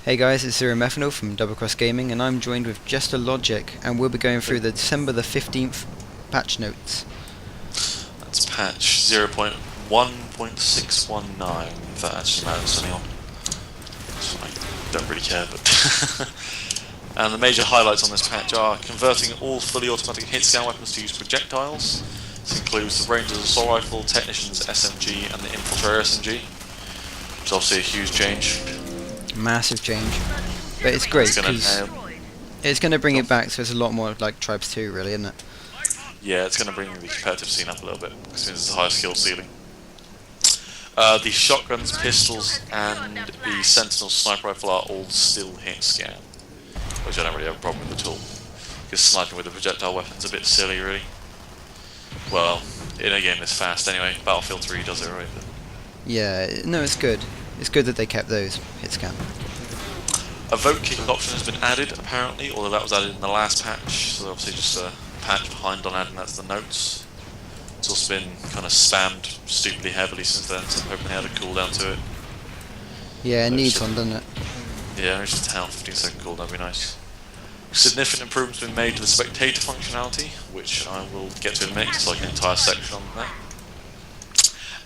Hey guys, it's ZeroMethanol from Double Cross Gaming, and I'm joined with JesterLogic, and we'll be going through the December the 15th patch notes. That's patch 0.1.619, if that actually matters to anyone. I don't really care, but... And the major highlights on this patch are converting all fully automatic hit scan weapons to use projectiles. This includes the Ranger's Assault Rifle, Technician's SMG, and the Infiltrator SMG, which is obviously a huge change. Massive change, but it's great because it's going to bring it back, so it's a lot more like Tribes 2 really, isn't it? Yeah, it's going to bring the competitive scene up a little bit, because it's a higher skill ceiling. The shotguns, pistols, and the Sentinel sniper rifle are all still hit scan, which I don't really have a problem with at all, because sniping with a projectile weapon's a bit silly really. Well, in a game this fast anyway. Battlefield 3 does it right, but... Yeah, no, it's good. It's good that they kept those hit scan. A vote kick option has been added apparently, although that was added in the last patch, so they're obviously just a patch behind on adding that to the notes. It's also been kind of spammed stupidly heavily since then, so I'm hoping they had a cooldown to it. Yeah, it needs one, doesn't it? Yeah, it's just a 15-second cooldown, that'd be nice. Significant improvements have been made to the Spectator functionality, which I will get to in a minute, it's like an entire section on that.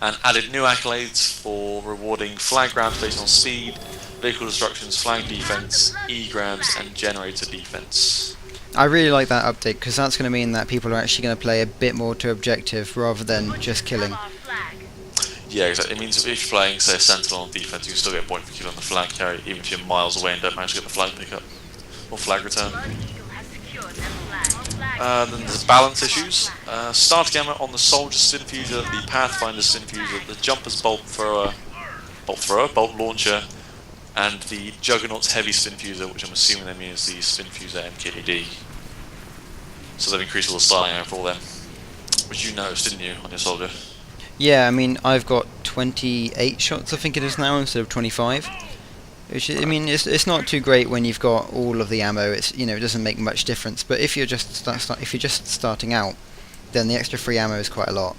And added new accolades for rewarding flag grabs based on speed, vehicle destructions, flag defense, E-grabs, and generator defense. I really like that update because that's going to mean that people are actually going to play a bit more to objective rather than just killing. Yeah, exactly. It means if you're playing, say, a Sentinel on defense, you can still get a point for killing the flag carrier, even if you're miles away and don't manage to get the flag pickup or flag return. Then there's balance issues. Starting ammo on the Soldier Spin Fuser, the Pathfinder Spin Fuser, the Jumper's Bolt Launcher, and the Juggernaut's Heavy Spin Fuser, which I'm assuming they mean is the Spin Fuser MKD. So they've increased all the styling ammo for all them, which you noticed, didn't you, on your Soldier? Yeah, I mean, I've got 28 shots, I think it is now, instead of 25. Which, I mean, it's not too great when you've got all of the ammo. It's, you know, it doesn't make much difference. But if you're just starting out, then the extra free ammo is quite a lot.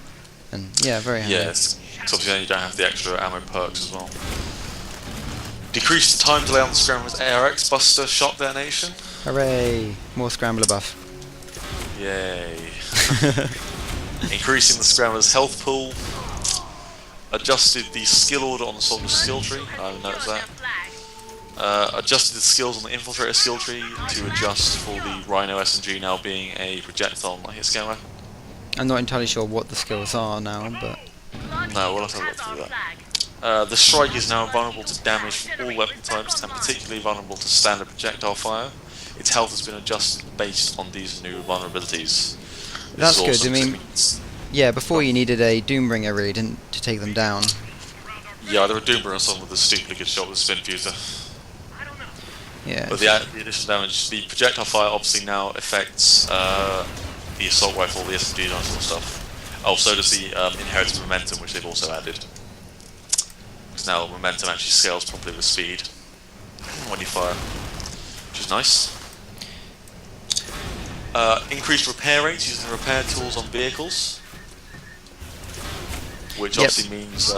And yeah, very handy. Yes, because obviously then you don't have the extra ammo perks as well. Decrease the time delay on the Scrambler's ARX Buster shot detonation. Hooray! More Scrambler buff. Yay! Increasing the Scrambler's health pool. Adjusted the skill order on the Soldier's skill tree. I haven't noticed that. Adjusted the skills on the Infiltrator skill tree to adjust for the Rhino SMG now being a projectile, not hit scan weapon. I'm not entirely sure what the skills are now, but... No, we'll have to look through that. The Strike is now vulnerable to damage from all weapon types and particularly vulnerable to standard projectile fire. Its health has been adjusted based on these new vulnerabilities. That's good, I mean... Yeah, before you needed a Doombringer really, didn't, to take them down. Yeah, there were Doombringer or something with a stupidly good shot with a Spin Fuser. Yeah. But the additional damage, the projectile fire obviously now affects the assault rifle, the SMG, and all that sort of stuff. Oh, so does the inherited momentum, which they've also added. Because now momentum actually scales properly with speed when you fire, which is nice. Increased repair rates using repair tools on vehicles, which obviously means...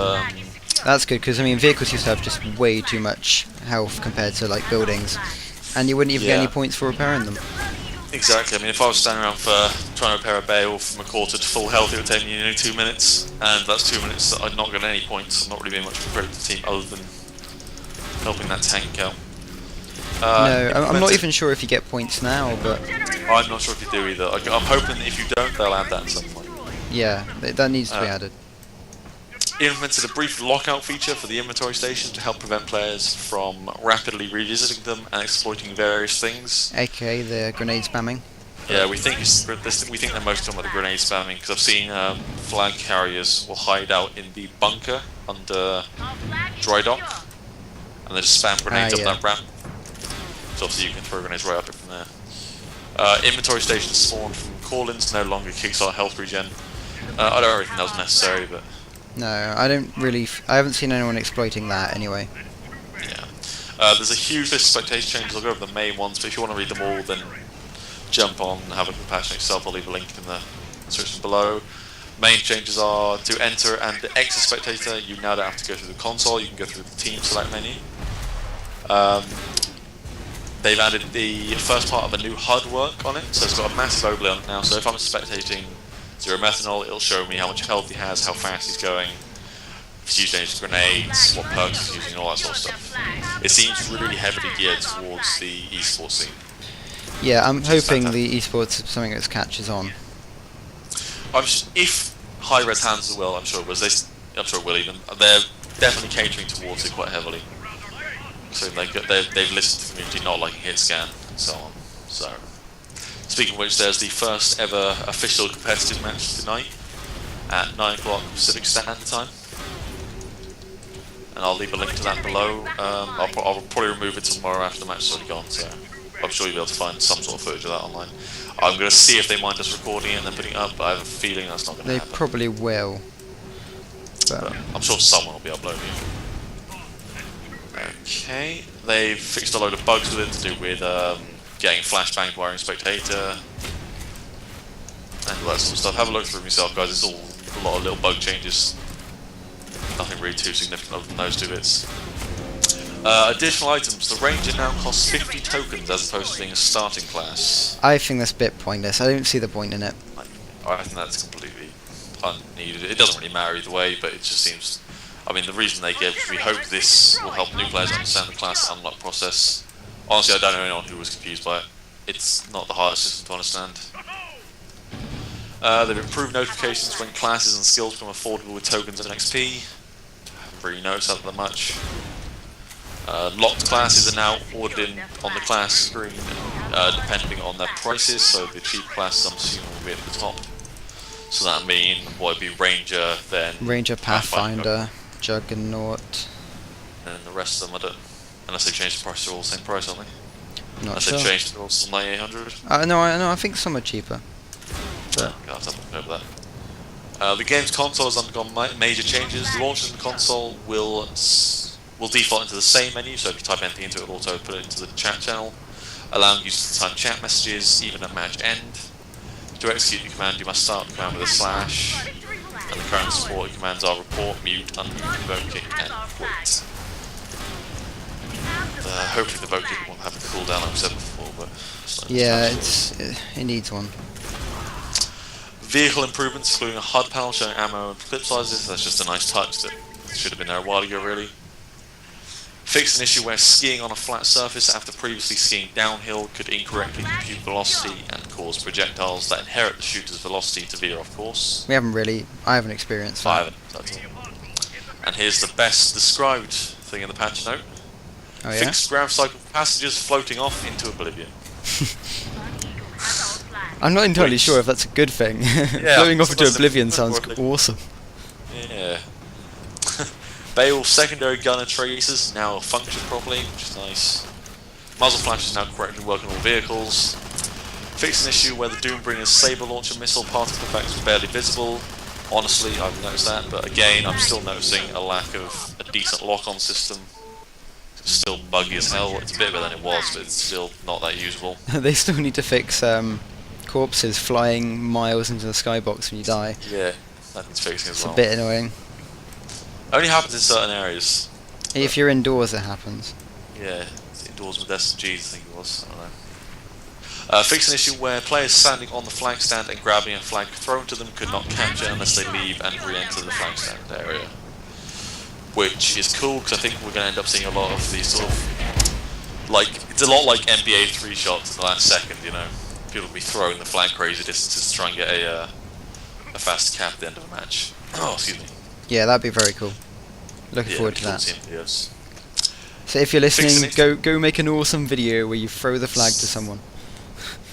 That's good, because I mean, vehicles used to have just way too much health compared to like buildings, and you wouldn't even get any points for repairing them. Exactly. I mean, if I was standing around for trying to repair a bale from a quarter to full health, it would take me nearly 2 minutes, and that's 2 minutes that I'd not got any points. I'm not really being much of a credit to the team other than helping that tank out. No, I'm not even sure if you get points now, but... I'm not sure if you do either. I'm hoping that if you don't, they'll add that at some point. Yeah, that needs to be added. Implemented a brief lockout feature for the inventory station to help prevent players from rapidly revisiting them and exploiting various things. AKA the grenade spamming. Yeah, we think they're most common with the grenade spamming, because I've seen flag carriers will hide out in the bunker under dry dock, and they just spam grenades up that ramp. So obviously you can throw grenades right up it from there. Inventory stations spawned from call-ins no longer kickstart health regen. I don't really think that was necessary, but... No, I haven't seen anyone exploiting that anyway. Yeah. There's a huge list of Spectator changes. I'll go over the main ones, but if you want to read them all, then jump on and have a look at the patch yourself. I'll leave a link in the description below. Main changes are to enter and exit Spectator, you now don't have to go through the console, you can go through the team select menu. They've added the first part of a new HUD work on it, so it's got a massive overlay on it now. So if I'm spectating ZeroMethanol, it'll show me how much health he has, how fast he's going, if he's using any grenades, what perks he's using, all that sort of stuff. It seems really heavily geared towards the esports scene. Yeah, I'm hoping the esports is something that catches on. If high-res hands will, I'm sure it will. I'm sure it will even. They're definitely catering towards it quite heavily. So they've listed the community not liking hit scan and so on. So, speaking of which, there's the first ever official competitive match tonight at 9 o'clock Pacific Standard Time. And I'll leave a link to that below. I'll probably remove it tomorrow after the match is already gone, so I'm sure you'll be able to find some sort of footage of that online. I'm going to see if they mind us recording it and then putting it up, but I have a feeling that's not going to happen. They probably will. But I'm sure someone will be uploading it. Okay, they've fixed a load of bugs with it to do with getting flashbang wiring Spectator and all that sort of stuff. Have a look through yourself, guys. It's all a lot of little bug changes. Nothing really too significant other than those two bits. Additional items. The Ranger now costs 50 tokens as opposed to being a starting class. I think that's a bit pointless. I don't see the point in it. I think that's completely unneeded. It doesn't really matter either way, but it just seems... I mean, the reason they gave, we hope this will help new players understand the class unlock process. Honestly, I don't know anyone who was confused by it. It's not the hardest system to understand. They've improved notifications when classes and skills become affordable with tokens and XP. Haven't really noticed that much. Locked classes are now ordered in on the class screen depending on their prices, so the cheap classes I'm assuming will be at the top. So that means what would be Ranger, then Ranger, Pathfinder, Juggernaut. And the rest of them, I don't... Unless they change the price, they're all the same price, aren't they? Not Unless sure. they've changed it all to 9800. No, I think some are cheaper. But I'll have to look over that. The game's console has undergone major changes. Launching the console will default into the same menu, so if you type anything into it, it'll auto put it into the chat channel, allowing you to type chat messages even at match end. To execute the command, you must start the command with a slash, and the current supported commands are report, mute, unmute, vote kick, and quit. Hopefully the vote kick won't have a cooldown like we said before, but... yeah, it needs one. Vehicle improvements, including a HUD panel showing ammo and clip sizes. That's just a nice touch that should have been there a while ago, really. Fixed an issue where skiing on a flat surface after previously skiing downhill could incorrectly compute velocity and cause projectiles that inherit the shooter's velocity to veer off course. I haven't experienced that. I haven't, that's all. And here's the best described thing in the patch note. Oh yeah? Fixed grav cycle passengers floating off into oblivion. I'm not entirely sure if that's a good thing. Yeah, Floating off into oblivion sounds awesome. Yeah. Beowulf's secondary gunner traces now function properly, which is nice. Muzzle flash is now correctly working on all vehicles. Fixed an issue where the Doombringer's saber launcher missile particle effects were barely visible. Honestly, I've noticed that, but again, I'm still noticing a lack of a decent lock-on system. It's still buggy as hell. It's a bit better than it was, but it's still not that usable. They still need to fix corpses flying miles into the skybox when you die. Yeah, that needs fixing as well. It's a bit annoying. Only happens in certain areas. If you're indoors, it happens. Yeah, indoors with SMGs, I think it was. I don't know. Fix an issue where players standing on the flag stand and grabbing a flag thrown to them could not capture unless they leave and re-enter the flag stand area. Which is cool, because I think we're going to end up seeing a lot of these sort of... like, it's a lot like NBA 3 shots in the last second, you know. People will be throwing the flag crazy distances to try and get a fast cap at the end of a match. Oh, excuse me. Yeah, that'd be very cool. Looking forward to cool that. videos. So if you're listening, go make an awesome video where you throw the flag to someone.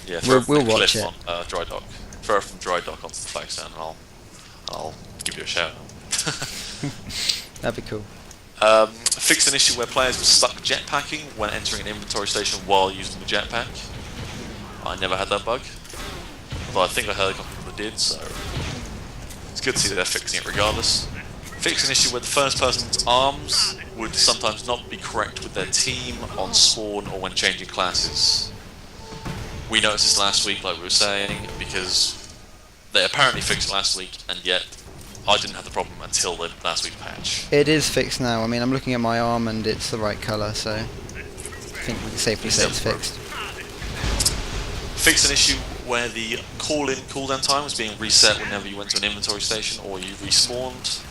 Yeah, we'll watch it. On dry dock. Throw it from dry dock onto the flag stand, and I'll give you a shout out. That'd be cool. Fixed an issue where players were stuck jetpacking when entering an inventory station while using the jetpack. I never had that bug, but I think I heard a couple of people that did, so it's good to see that they're fixing it regardless. Fixed an issue where the first person's arms would sometimes not be correct with their team on spawn or when changing classes. We noticed this last week, like we were saying, because they apparently fixed it last week, and yet I didn't have the problem until the last week's patch. It is fixed now. I mean, I'm looking at my arm and it's the right colour, so... think we can safely say it's fixed. Fixed an issue where the cooldown time was being reset whenever you went to an inventory station or you respawned.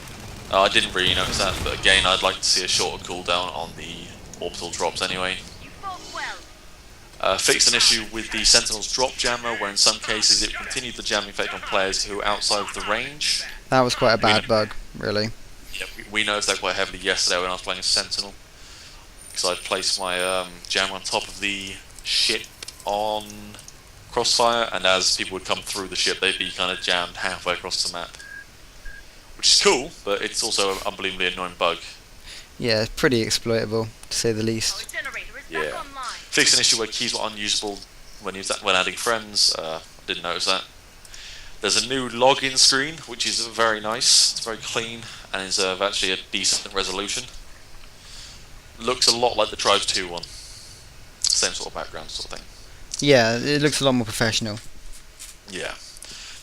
I didn't really notice that, but again, I'd like to see a shorter cooldown on the orbital drops anyway. Fixed an issue with the Sentinel's drop jammer, where in some cases it continued the jamming effect on players who were outside of the range. That was quite a bad bug, really. Yeah, we noticed that quite heavily yesterday when I was playing a Sentinel, because I'd placed my jammer on top of the ship on Crossfire, and as people would come through the ship, they'd be kind of jammed halfway across the map. Which is cool, but it's also an unbelievably annoying bug. Yeah, it's pretty exploitable, to say the least. Yeah. Fixed an issue where keys were unusable when adding friends. I didn't notice that. There's a new login screen, which is very nice. It's very clean, and is actually a decent resolution. Looks a lot like the Tribes 2 one. Same sort of background sort of thing. Yeah, it looks a lot more professional. Yeah.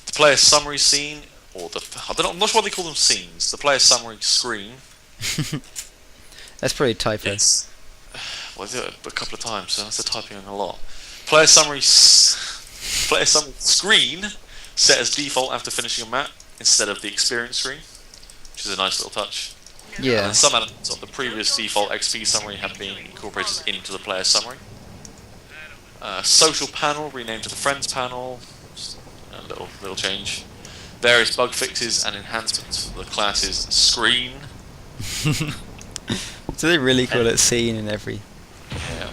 The player summary scene, or I'm not sure what they call them scenes. The player summary screen. That's pretty typo. Well, I did it a couple of times, so that's typing in a lot. Player summary screen set as default after finishing a map instead of the experience screen, which is a nice little touch. Yeah. And some elements of the previous default XP summary have been incorporated into the player summary. Social panel renamed to the friends panel. Just a little change. Various bug fixes and enhancements for the class's screen. Do they really call it scene in every? Yeah.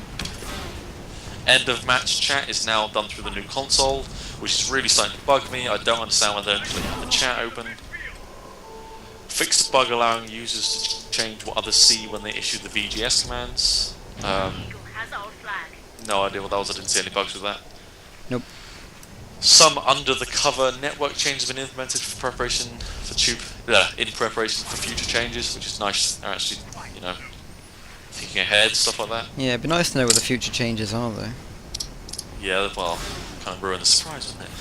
End of match chat is now done through the new console, which is really starting to bug me. I don't understand why they don't just have the chat open. Fixed bug allowing users to change what others see when they issue the VGS commands. No idea what that was. I didn't see any bugs with that. Nope. Some under-the-cover network changes have been implemented in preparation for future changes, which is nice. They're actually, thinking ahead, stuff like that. Yeah, it'd be nice to know what the future changes are, though. Yeah, well, kind of ruin the surprise, wouldn't it?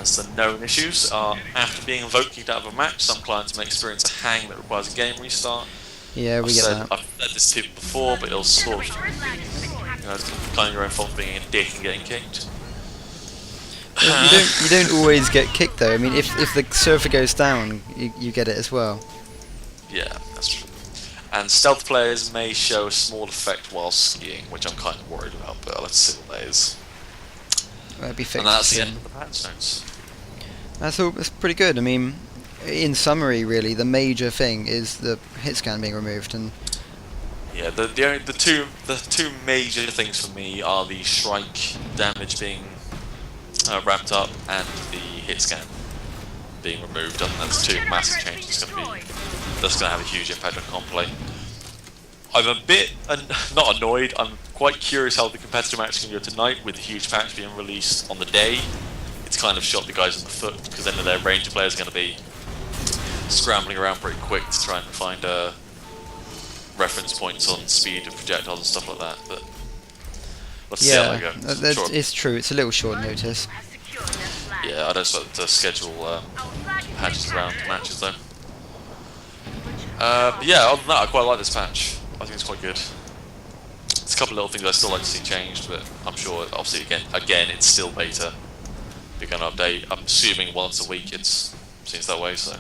As the known issues are, after being kicked out of a match, some clients may experience a hang that requires a game restart. Yeah, we get that. I've said this to you before, but it'll sort of, it's kind of your own fault for being a dick and getting kicked. You don't always get kicked though. I mean, if the server goes down, you get it as well. Yeah, that's true. And stealth players may show a small effect while skiing, which I'm kind of worried about, but let's see what that is. That'd be fixed. And that's the soon. end of the patch notes. That's pretty good. I mean, in summary, really, the major thing is the hit scan being removed, and yeah, the two major things for me are the strike damage being ramped up and the hit scan being removed, and that's two massive changes that's going to have a huge impact on comp play. I'm a bit not annoyed. I'm quite curious how the competitive match is going to go tonight with the huge patch being released on the day. It's kind of shot the guys in the foot because then their ranger players are going to be scrambling around pretty quick to try and find reference points on speed of projectiles and stuff like that. But let's see how that goes. It's true. It's a little short notice. Yeah, I don't expect to schedule patches around matches though. But yeah, other than that, I quite like this patch. I think it's quite good. There's a couple of little things I still like to see changed, but I'm sure, obviously, again, it's still beta. They're going to update. I'm assuming once a week. It seems that way. So.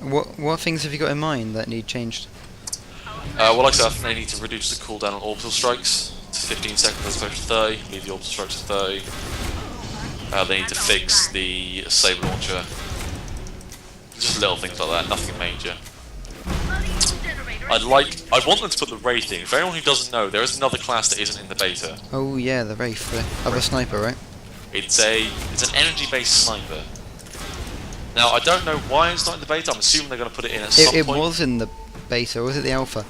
What things have you got in mind that need changed? Well, like I said, they need to reduce the cooldown on orbital strikes to 15 seconds as opposed to 30. Leave the orbital strikes to 30. They need to fix the saber launcher. Just little things like that. Nothing major. I want them to put the Wraith in. For anyone who doesn't know, there is another class that isn't in the beta. Oh yeah, the Wraith, the other sniper, right? It's an energy-based sniper. Now I don't know why it's not in the beta. I'm assuming they're going to put it in at some point. It was in the beta, or was it the alpha?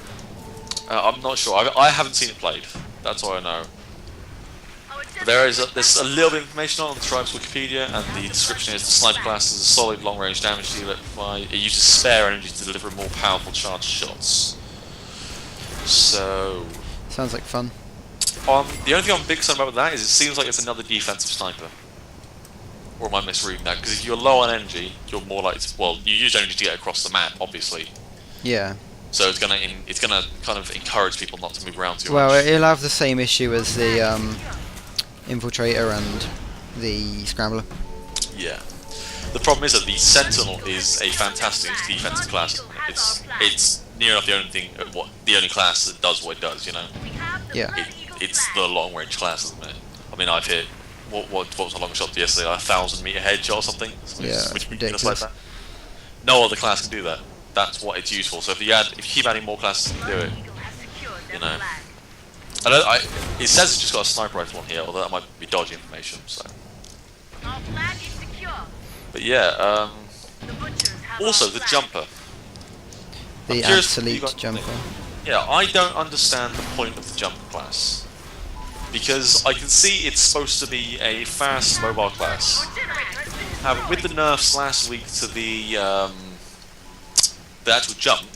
I'm not sure. I haven't seen it played. That's all I know. There's a little bit of information on the Tribe's Wikipedia, and the description is the sniper class is a solid long-range damage dealer. It uses spare energy to deliver more powerful charged shots. So sounds like fun. The only thing I'm big concerned about with that is it seems like it's another defensive sniper. Or am I misreading that? Because if you're low on energy, you're more likely to, you use energy to get across the map, obviously. Yeah. So it's gonna kind of encourage people not to move around too much. Well, it'll have the same issue as the Infiltrator and the Scrambler. Yeah. The problem is that the Sentinel is a fantastic defensive class. It's near enough the only class that does what it does. You know. Yeah. It's the long range class, isn't it? I mean, I've hit what was a long shot yesterday? 1,000-meter headshot or something. Yeah, ridiculous. Like that. No other class can do that. That's what it's used for. So if you keep adding more classes to do it, you know. It says it's just got a sniper rifle on here, although that might be dodgy information. So. But yeah. Also the jumper. The obsolete jumper. Yeah, I don't understand the point of the jumper class. Because I can see it's supposed to be a fast mobile class. With the nerfs last week to the actual jump,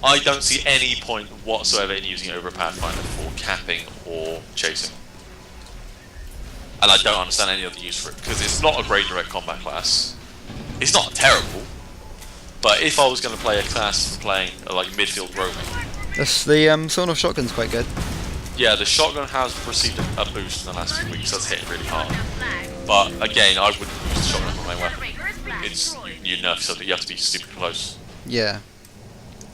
I don't see any point whatsoever in using it over a Pathfinder for capping or chasing. And I don't understand any other use for it, because it's not a great direct combat class. It's not terrible, but if I was going to play a class playing like midfield roaming... The Sawn-Off Shotgun's quite good. Yeah, the shotgun has received a boost in the last few weeks, that's hit really hard. But again, I wouldn't use the shotgun as my main weapon. You nerf something, you have to be super close. Yeah.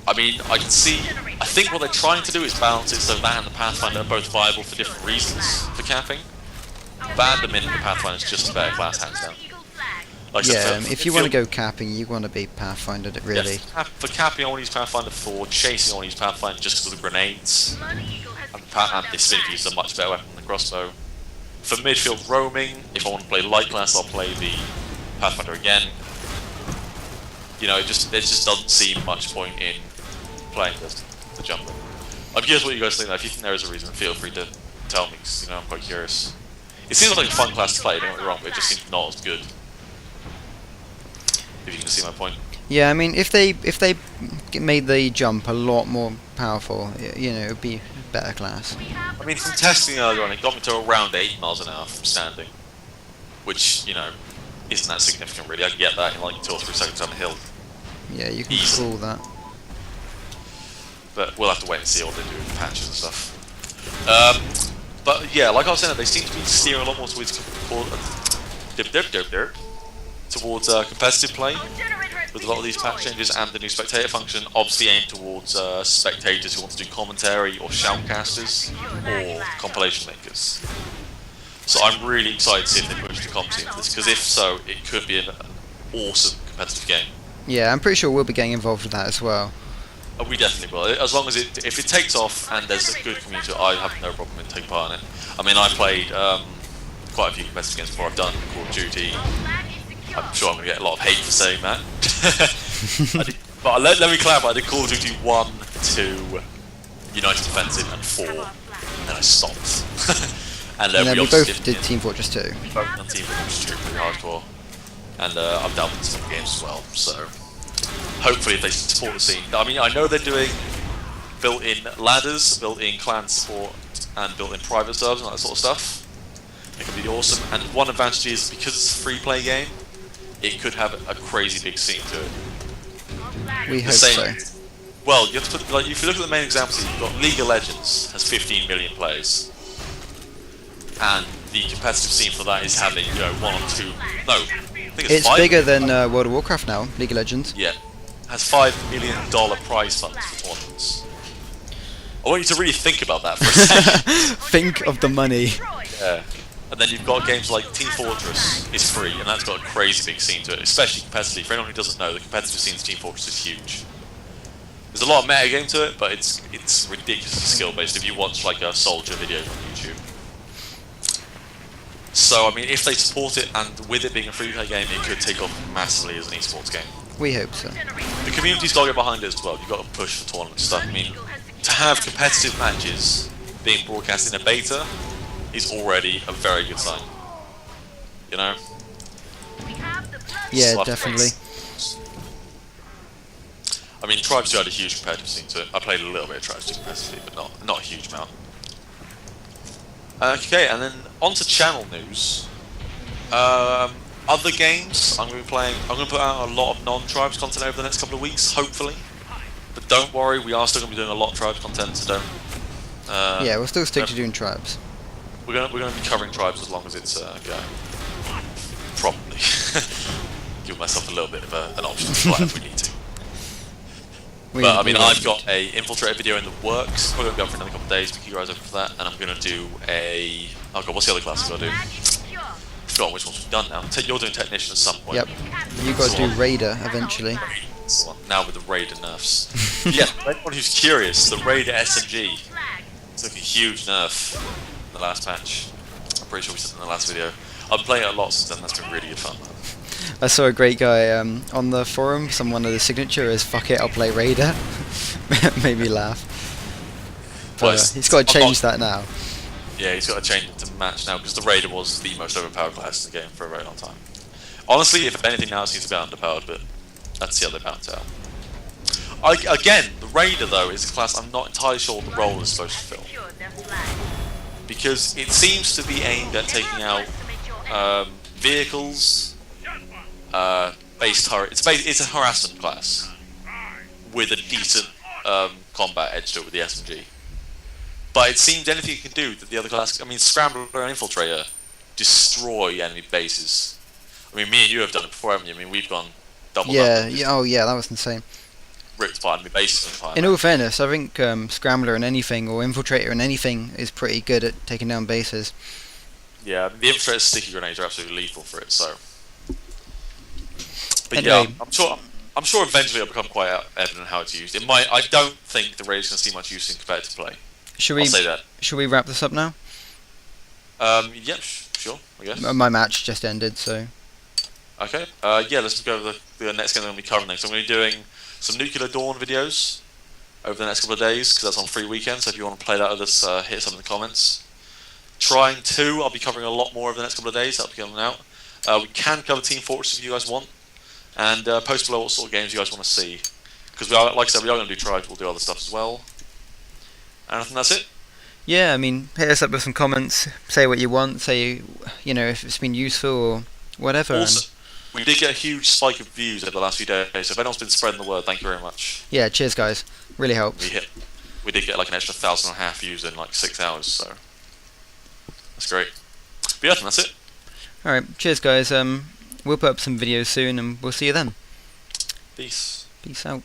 I mean, I think what they're trying to do is balance it so that and the Pathfinder are both viable for different reasons for capping. But at the minute, the Pathfinder is just a better class, hands down. Like yeah, if you want to go capping, you want to be Pathfinder, really. Yeah, for capping, I want to use Pathfinder. For chasing, I want to use Pathfinder just because of the grenades. And this Spinky is a much better weapon than the crossbow. For midfield roaming, if I want to play light class, I'll play the Pathfinder again. You know, there just doesn't seem much point in playing the jumper. I'm curious what you guys think. If you think there is a reason, feel free to tell me, because I'm quite curious. It seems like a fun class to play, don't get me wrong, but it just seems not as good. If you can see my point. Yeah, I mean, if they made the jump a lot more powerful, you know, it would be a better class. I mean, from testing earlier on, it got me to around 8 miles an hour from standing, which, you know, isn't that significant really. I can get that in like 2 or 3 seconds on a hill. Yeah, you can control that. But we'll have to wait and see what they do with the patches and stuff. But yeah, like I was saying, they seem to be steering a lot more towards competitive play with a lot of these patch changes and the new Spectator function, obviously aimed towards spectators who want to do commentary or shoutcasters or compilation makers. So I'm really excited to see if they push the comp scene for this, because if so, it could be an awesome competitive game. Yeah, I'm pretty sure we'll be getting involved with that as well. We definitely will. As long as if it takes off and there's a good community, I have no problem in taking part in it. I mean, I played quite a few competitive games before. I've done Call of Duty. I'm sure I'm going to get a lot of hate for saying that. But let me clarify, I did Call of Duty 1, 2, United Defensive and 4, and then I stopped. and then we both did Team Fortress 2. We both done Team Fortress 2, pretty hardcore. And I've done some games as well, so hopefully if they support the scene. I mean, I know they're doing built-in ladders, built-in clan support, and built-in private servers and that sort of stuff. It could be awesome, and one advantage is, because it's a free-play game, it could have a crazy big scene to it. We hope so. Well, you have to put, like, if you look at the main examples, you've got League of Legends has 15 million players, and the competitive scene for that is having, you know, 1 or 2. No, I think it's 5 bigger than World of Warcraft now. League of Legends. Yeah, has $5 million prize funds for tournaments. I want you to really think about that for a second. Think of the money. Yeah. And then you've got games like Team Fortress is free, and that's got a crazy big scene to it, especially competitively. For anyone who doesn't know, the competitive scene of Team Fortress is huge. There's a lot of meta game to it, but it's ridiculously skill based if you watch like a soldier video on YouTube. So I mean, if they support it, and with it being a free play game, it could take off massively as an esports game. We hope so. The community's got to get behind it as well. You've got to push for tournament stuff. I mean, to have competitive matches being broadcast in a beta is already a very good sign. You know? Yeah, definitely. I mean, Tribes 2 had a huge competitive scene to it. I played a little bit of Tribes 2 competitively, but not a huge amount. Okay, and then on to channel news. Other games I'm going to be playing. I'm going to put out a lot of non-Tribes content over the next couple of weeks, hopefully. But don't worry, we are still going to be doing a lot of tribes content, so don't... yeah, we'll still stick to doing tribes. We're going to be covering tribes as long as it's going. Probably. Give myself a little bit of an option to fly if we need to. But I mean, I've got a infiltrator video in the works. We're going to be up for another couple of days. Keep you guys open for that, and I'm going to do a... Oh god, what's the other class I'm going to do? I've forgotten which ones we've done now. You're doing Technician at some point. Yep. You got to do Raider eventually. Now with the Raider nerfs. Yeah, for anyone who's curious, the Raider SMG took a huge nerf in the last patch. I'm pretty sure we said it in the last video. I've been playing it a lot since then. That's been really good fun. I saw a great guy on the forum. Someone of the signature is "fuck it, I'll play Raider." Made me laugh. But, he's got to change that now. Yeah, he's got to change it to match now because the Raider was the most overpowered class in the game for a very long time. Honestly, if anything now, it seems to be underpowered, but let's see how they balance out. Again, the Raider though is a class I'm not entirely sure what the role is supposed to fill, because it seems to be aimed at taking out vehicles, base turret. It's a harassment class with a decent combat edge to it with the SMG. But it seems anything you can do that the other class, I mean, Scrambler and Infiltrator destroy enemy bases. I mean, me and you have done it before, haven't you? I mean, we've gone double up. Yeah, oh yeah, that was insane. Ripped apart enemy bases. In all fairness, I think Scrambler and anything, or Infiltrator and anything, is pretty good at taking down bases. Yeah, the Infiltrator's sticky grenades are absolutely lethal for it, so... But anyway, yeah, I'm sure eventually it'll become quite evident how it's used. It might. I don't think the Raider's going to see much use in competitive play. I'll say that. Should we wrap this up now? Yeah, sure, I guess. My match just ended, so... Okay, yeah, let's go over the next game I'm going to be covering next. I'm going to be doing some Nuclear Dawn videos over the next couple of days, because that's on free weekend, so if you want to play that with us, hit some in the comments. Trying 2, I'll be covering a lot more over the next couple of days, that'll be coming out. We can cover Team Fortress if you guys want, and post below what sort of games you guys want to see. Because, like I said, we are going to do tribes, we'll do other stuff as well. And I think that's it. Yeah, I mean, hit us up with some comments, say what you want, say, you know, if it's been useful or whatever. Also, we did get a huge spike of views over the last few days, so if anyone's been spreading the word, thank you very much. Yeah, cheers guys, really helps. We did get like an extra 1,500 views in like 6 hours, so that's great. But yeah, I think that's it. Alright, cheers guys, we'll put up some videos soon and we'll see you then. Peace. Peace out.